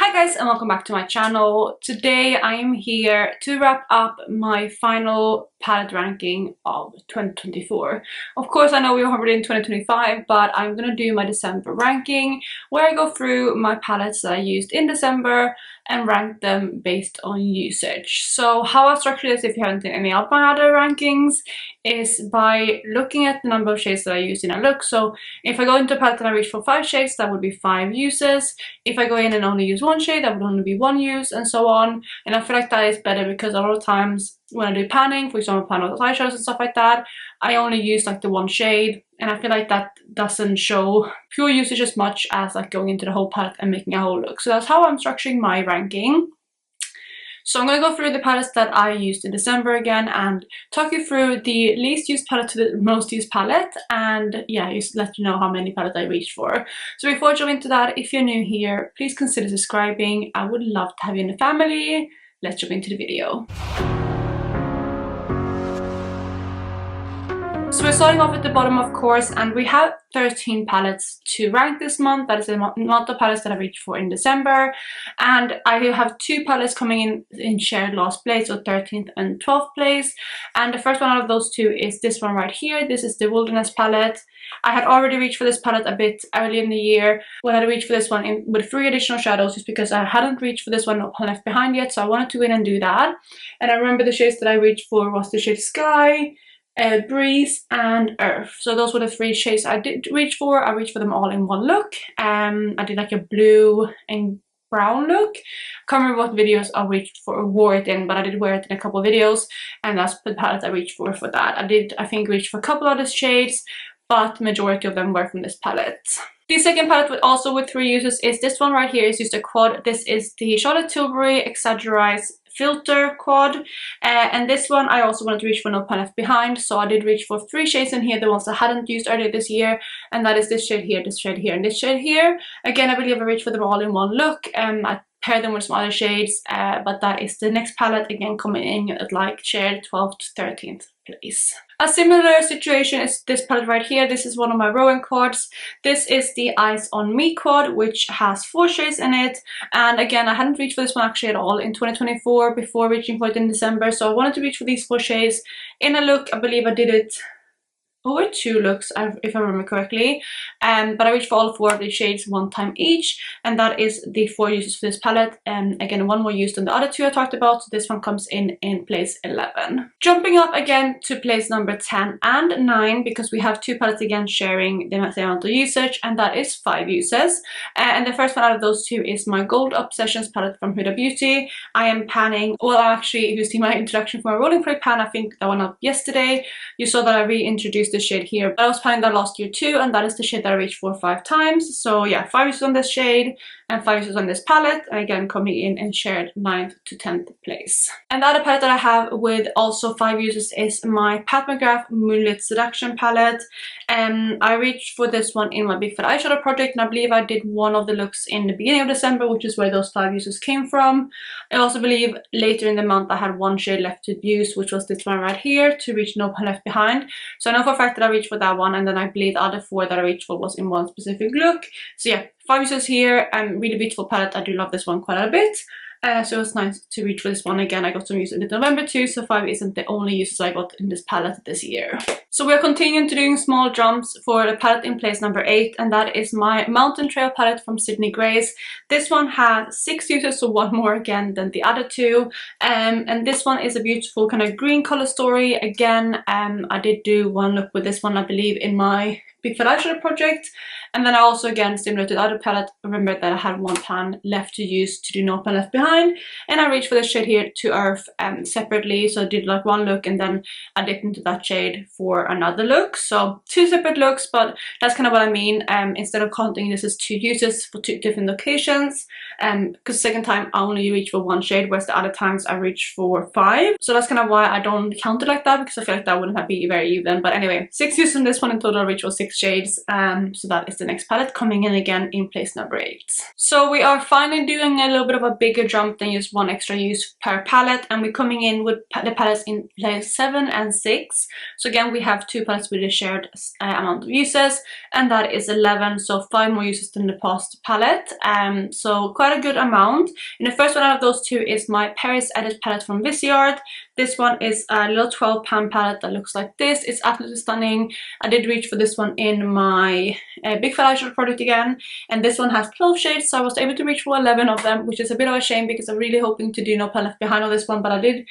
Hi guys, and welcome back to my channel. Today I am here to wrap up my final palette ranking of 2024. Of course, I know we're already in 2025, but I'm gonna do my December ranking where I go through my palettes that I used in December and rank them based on usage. So how I've structured this, if you haven't seen any of my other rankings, is by looking at the number of shades that I used in a look. So if I go into a palette and I reach for 5 shades, that would be 5 uses. If I go in and only use one shade, that would only be 1 use, and so on. And I feel like that is better because a lot of times when I do panning, for example, pan with eyeshadows and stuff like that, I only use like the 1 shade, and I feel like that doesn't show pure usage as much as like going into the whole palette and making a whole look. So that's how I'm structuring my ranking. So I'm going to go through the palettes that I used in December again and talk you through the least used palette to the most used palette, and yeah, just let you know how many palettes I reached for. So before I jump into that, if you're new here, please consider subscribing. I would love to have you in the family. Let's jump into the video. So we're starting off at the bottom, of course, and we have 13 palettes to rank this month. That is the amount of palettes that I reached for in December. And I have 2 palettes coming in shared last place, so 13th and 12th place. And the first one out of those 2 is this one right here. This is the Wilderness palette. I had already reached for this palette a bit early in the year when I reached for this one with 3 additional shadows, just because I hadn't reached for this one Left Behind yet, so I wanted to go in and do that. And I remember the shades that I reached for was the shade Sky, Breeze and Earth. So those were the 3 shades I did reach for. I reached for them all in one look. I did like a blue and brown look. I can't remember what videos I wore it in, but I did wear it in a couple of videos, and that's the palette I reached for that. I think reach for a couple other shades, but the majority of them were from this palette. The second palette also with 3 uses is this one right here. It's just a quad. This is the Charlotte Tilbury Exaggerate Filter quad, and this one I also wanted to reach for No Pan Left Behind, so I did reach for 3 shades in here, the ones I hadn't used earlier this year, and that is this shade here, this shade here, and this shade here. Again, I believe I reached for them all in one look. I paired them with some other shades, but that is the next palette, again coming in at like shared 12th to 13th place. A similar situation is this palette right here. This is one of my Rowan quads. This is the Eyes on Me quad, which has 4 shades in it. And again, I hadn't reached for this one actually at all in 2024 before reaching for it in December. So I wanted to reach for these 4 shades in a look. I believe I did it over 2 looks, if I remember correctly, but I reached for all 4 of these shades 1 time each, and that is the 4 uses for this palette. And again, 1 more used than the other 2 I talked about, so this one comes in place 11. Jumping up again to place number 10 and 9, because we have 2 palettes again sharing the same amount of usage, and that is 5 uses. And the first one out of those 2 is my Gold Obsessions palette from Huda Beauty. I am panning, well actually, if you see my introduction for my rolling play pan, I think that one up yesterday, you saw that I reintroduced this shade here, but I was panning that last year too, and that is the shade that I reached for 5 times. So yeah, 5 uses on this shade and 5 uses on this palette, and again coming in and shared 9th to 10th place. And the other palette that I have with also 5 uses is my Pat McGrath Moonlit Seduction palette. I reached for this one in my Big Fat Eyeshadow project, and I believe I did one of the looks in the beginning of December, which is where those 5 uses came from. I also believe later in the month I had 1 shade left to use, which was this one right here, to reach No Pan Left Behind. So I know for a fact that I reached for that one, and then I believe the other 4 that I reached for was in one specific look. So yeah, 5 uses here, really beautiful palette. I do love this one quite a bit. So it was nice to reach for this one again. I got some use in November too, so 5 isn't the only uses I got in this palette this year. So we're continuing to doing small jumps for the palette in place number 8, and that is my Mountain Trail palette from Sydney Grace. This one has 6 uses, so 1 more again than the other 2. And this one is a beautiful kind of green color story. Again, I did do 1 look with this one, I believe, in my Big Fat Eyeshadow project. And then I also, again, similar to the other palette, remember that I had 1 pan left to use to do No Pan Left Behind, and I reached for this shade here to Earth separately. So I did like 1 look, and then I dipped into that shade for another look. So 2 separate looks, but that's kind of what I mean. Instead of counting this as 2 uses for 2 different locations, because the second time I only reached for 1 shade, whereas the other times I reached for 5. So that's kind of why I don't count it like that, because I feel like that wouldn't be very even. But anyway, 6 uses in this one in total, I reached for 6 6 shades. So that is the next palette coming in again in place number 8. So we are finally doing a little bit of a bigger jump than just 1 extra use per palette, and we're coming in with the palettes in place 7 and 6. So again, we have 2 palettes with a shared amount of uses, and that is 11, so 5 more uses than the past palette. So quite a good amount. And the first one out of those 2 is my Paris Edit palette from Viseart. This one is a little 12-pan palette that looks like this. It's absolutely stunning. I did reach for this one in my Big Fat Eyeshadow product again, and this one has 12 shades, so I was able to reach for 11 of them, which is a bit of a shame because I'm really hoping to do No Pan Left Behind on this one, but I did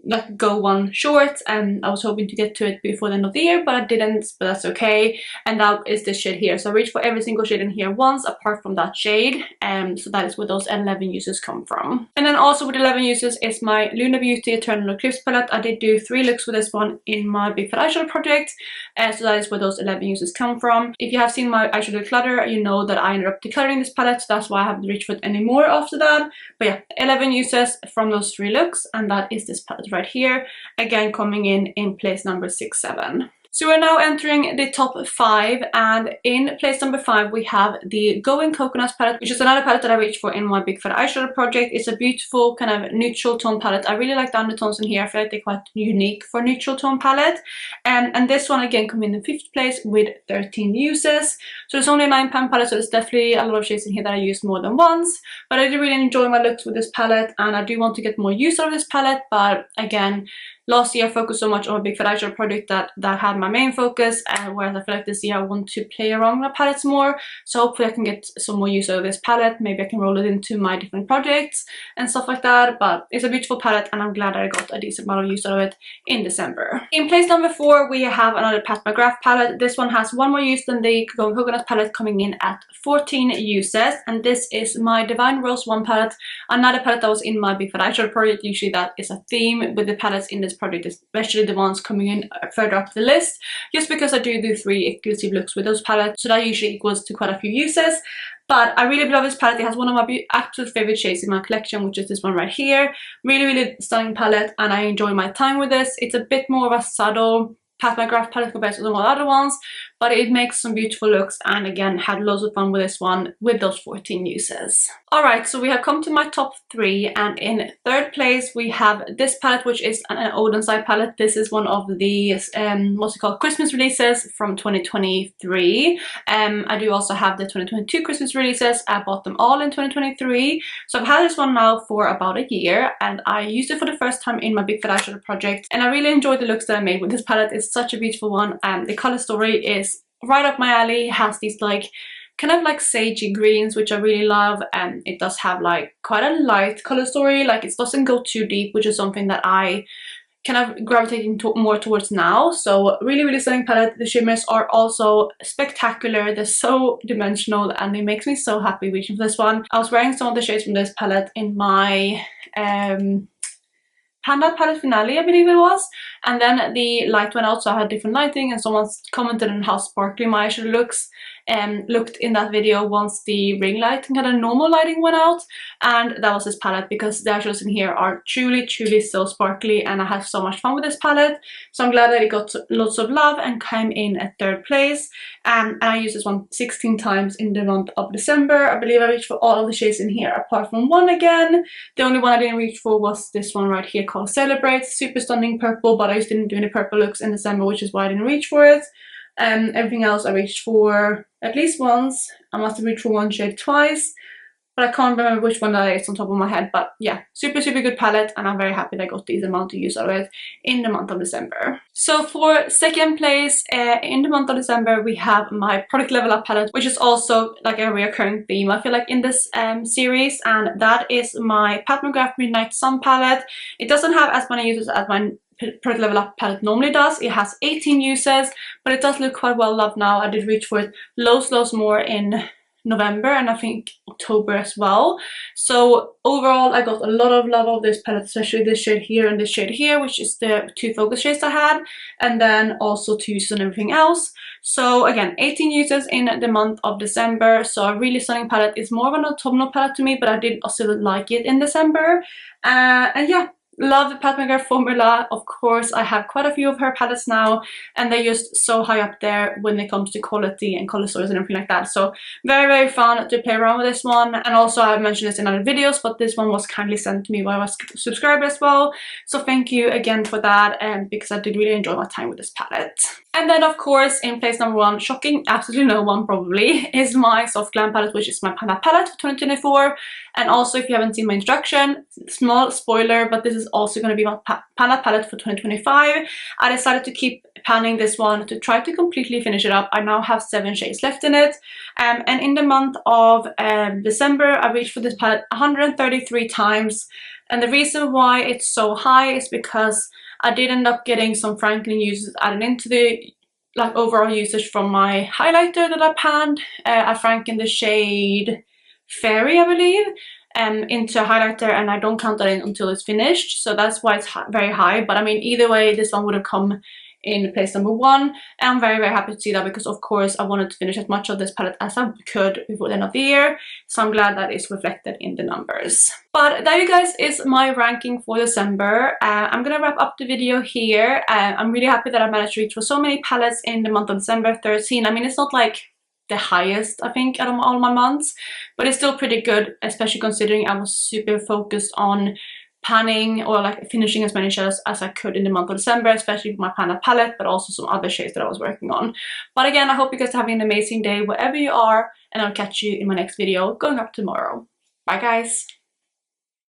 like go one short, and I was hoping to get to it before the end of the year, but I didn't, but that's okay. And that is this shade here. So I reached for every single shade in here once apart from that shade, so that is where those 11 uses come from. And then also with 11 uses is my Luna Beauty Eternal Eclipse palette. I did do 3 looks with this one in my Big Fat Eyeshadow project, so that is where those 11 uses come from. If you have seen my eyeshadow declutter, you know that I ended up decluttering this palette, so that's why I haven't reached for it anymore after that. But yeah, 11 uses from those 3 looks, and that is this palette right here, again coming in place number 6, 7. So we're now entering the top 5, and in place number 5 we have the Going Coconuts palette, which is another palette that I reached for in my Big Fat Eyeshadow project. It's a beautiful kind of neutral tone palette. I really like the undertones in here. I feel like they're quite unique for a neutral tone palette. And this one again coming in 5th place with 13 uses. So it's only a 9-pan palette, so there's definitely a lot of shades in here that I used more than once. But I do really enjoy my looks with this palette, and I do want to get more use out of this palette. But again, last year I focused so much on a Big Fat Eyeshadow project that had my main focus, whereas I feel like this year I want to play around with my palettes more. So hopefully I can get some more use out of this palette. Maybe I can roll it into my different projects and stuff like that. But it's a beautiful palette, and I'm glad that I got a decent amount of use out of it in December. In place number 4 we have another Pat McGrath palette. This one has 1 more use than the Going Coconuts palette, coming in at 14 uses, and this is my Divine Rose 1 palette, another palette that was in my Big Fat Eyeshadow project. Usually that is a theme with the palettes in this project, especially the ones coming in further up the list, just because I do 3 exclusive looks with those palettes, so that usually equals to quite a few uses. But I really love this palette. It has one of my absolute favorite shades in my collection, which is this one right here. Really stunning palette, and I enjoy my time with this. It's a bit more of a subtle Pat McGrath palette compared to some of the other ones, but it makes some beautiful looks, and again had loads of fun with this one with those 14 uses. Alright, so we have come to my top 3, and in 3rd place we have this palette, which is an Odenside palette. This is one of the what's it called, Christmas releases from 2023. I do also have the 2022 Christmas releases. I bought them all in 2023, so I've had this one now for about a year, and I used it for the first time in my Big Fat Eyeshadow project, and I really enjoyed the looks that I made with this palette. It's such a beautiful one, and the color story is right up my alley. It has these like kind of like sagey greens, which I really love, and it does have like quite a light color story. Like it doesn't go too deep, which is something that I kind of gravitating more towards now. So really stunning palette. The shimmers are also spectacular. They're so dimensional, and it makes me so happy reaching for this one. I was wearing some of the shades from this palette in my Panda palette finale, I believe it was, and then the light went out, so I had different lighting, and someone commented on how sparkly my eyeshadow looked in that video once the ring light and kind of normal lighting went out, and that was this palette, because the eyeshadows in here are truly so sparkly, and I had so much fun with this palette. So I'm glad that it got lots of love and came in at 3rd place, and I used this one 16 times in the month of December. I believe I reached for all of the shades in here apart from one again. The only one I didn't reach for was this one right here called Celebrate. Super stunning purple, but I just didn't do any purple looks in December, which is why I didn't reach for it. Everything else I reached for at least once. I must have reached for one shade twice, but I can't remember which one that is on top of my head. But yeah, super good palette, and I'm very happy that I got these amount of use out of it in the month of December. So for 2nd place in the month of December, we have my Product Level Up palette, which is also like a recurring theme, I feel like, in this series, and that is my Pat McGrath Midnight Sun palette. It doesn't have as many uses as my Product Level Up palette normally does. It has 18 uses, but it does look quite well loved now. I did reach for it loads more in November, and I think October as well. So overall I got a lot of love of this palette, especially this shade here and this shade here, which is the 2 focus shades I had, and then also 2 uses on everything else. So again, 18 uses in the month of December, so a really stunning palette. It's more of an autumnal palette to me, but I did also like it in December. And yeah, Love the Pat McGrath formula. Of course, I have quite a few of her palettes now, and they're just so high up there when it comes to quality and color stories and everything like that. So very, very fun to play around with this one. And also, I've mentioned this in other videos, but this one was kindly sent to me by a subscriber as well. So thank you again for that, and because I did really enjoy my time with this palette. And then, of course, in place number one, shocking absolutely no one probably, is my Soft Glam palette, which is my Panda palette for 2024. And also, if you haven't seen my introduction, small spoiler, but this is also going to be my Panda palette for 2025. I decided to keep panning this one to try to completely finish it up. I now have 7 shades left in it. And in the month of December, I reached for this palette 133 times. And the reason why it's so high is because I did end up getting some Franklin uses added into the overall usage from my highlighter that I panned. I Franken the shade Fairy, I believe, into a highlighter, and I don't count that in until it's finished, so that's why it's very high. But I mean, either way, this one would have come in place number one, and I'm very, very happy to see that, because of course I wanted to finish as much of this palette as I could before the end of the year, so I'm glad that it's reflected in the numbers. But that, you guys, is my ranking for December. I'm gonna wrap up the video here. I'm really happy that I managed to reach for so many palettes in the month of December, 13. I mean, it's not like the highest, I think, out of all my months, but it's still pretty good, especially considering I was super focused on panning or like finishing as many shadows as I could in the month of December, especially with my Panda palette, but also some other shades that I was working on. But again, I hope you guys are having an amazing day wherever you are, and I'll catch you in my next video going up tomorrow. Bye guys!